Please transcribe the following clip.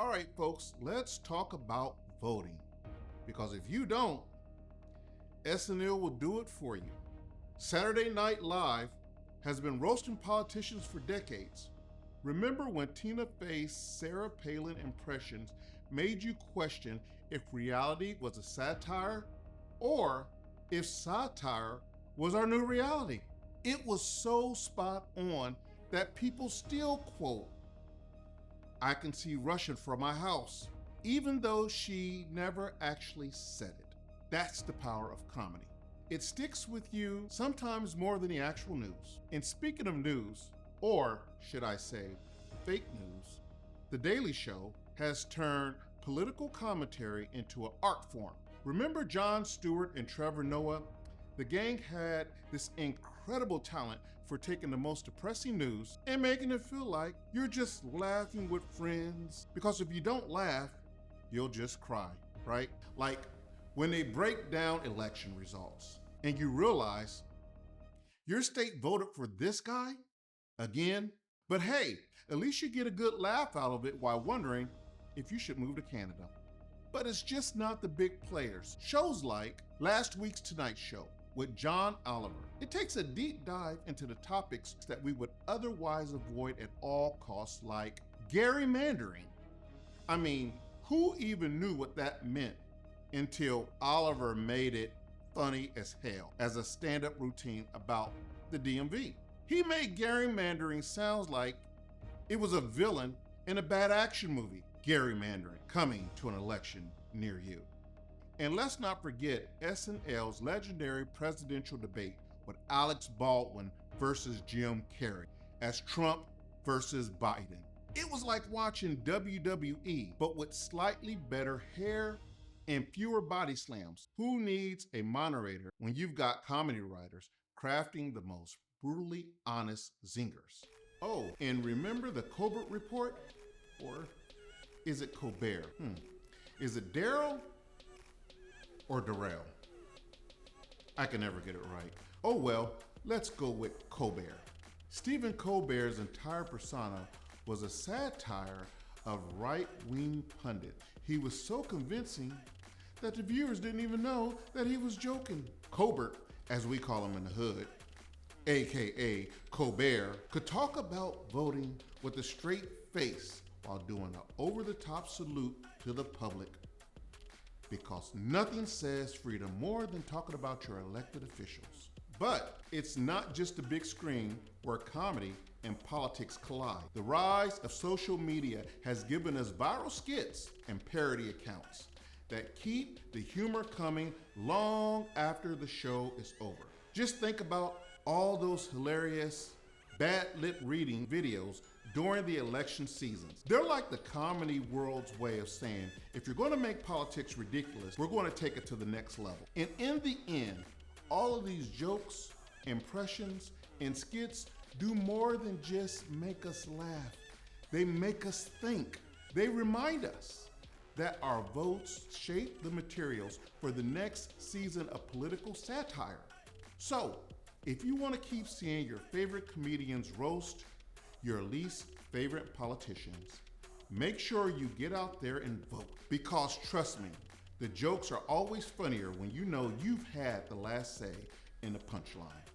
All right, folks, let's talk about voting. Because if you don't, SNL will do it for you. Saturday Night Live has been roasting politicians for decades. Remember when Tina Fey's Sarah Palin impressions made you question if reality was a satire or if satire was our new reality? It was so spot on that people still quote, "I can see Russia from my house," even though she never actually said it. That's the power of comedy. It sticks with you sometimes more than the actual news. And speaking of news, or should I say, fake news, The Daily Show has turned political commentary into an art form. Remember Jon Stewart and Trevor Noah? The gang had this incredible talent for taking the most depressing news and making it feel like you're just laughing with friends. Because if you don't laugh, you'll just cry, right? Like when they break down election results and you realize your state voted for this guy again. But hey, at least you get a good laugh out of it while wondering if you should move to Canada. But it's just not the big players. Shows like last week's Tonight Show with John Oliver. It takes a deep dive into the topics that we would otherwise avoid at all costs, like gerrymandering. I mean, who even knew what that meant until Oliver made it funny as hell as a stand-up routine about the DMV. He made gerrymandering sound like it was a villain in a bad action movie. Gerrymandering, coming to an election near you. And let's not forget SNL's legendary presidential debate with Alex Baldwin versus Jim Carrey as Trump versus Biden. It was like watching WWE, but with slightly better hair and fewer body slams. Who needs a moderator when you've got comedy writers crafting the most brutally honest zingers? Oh, and remember the Colbert Report? Or is it Colbert? Is it Daryll or Daryll? I can never get it right. Oh well, let's go with Colbert. Stephen Colbert's entire persona was a satire of right-wing pundits. He was so convincing that the viewers didn't even know that he was joking. Colbert, as we call him in the hood, AKA Colbert, could talk about voting with a straight face while doing an over-the-top salute to the public, because nothing says freedom more than talking about your elected officials. But it's not just the big screen where comedy and politics collide. The rise of social media has given us viral skits and parody accounts that keep the humor coming long after the show is over. Just think about all those hilarious bad lip reading videos during the election seasons. They're like the comedy world's way of saying, if you're going to make politics ridiculous, we're going to take it to the next level. And in the end, all of these jokes, impressions, and skits do more than just make us laugh. They make us think. They remind us that our votes shape the materials for the next season of political satire. So, if you want to keep seeing your favorite comedians roast your least favorite politicians, make sure you get out there and vote. Because trust me, the jokes are always funnier when you know you've had the last say in the punchline.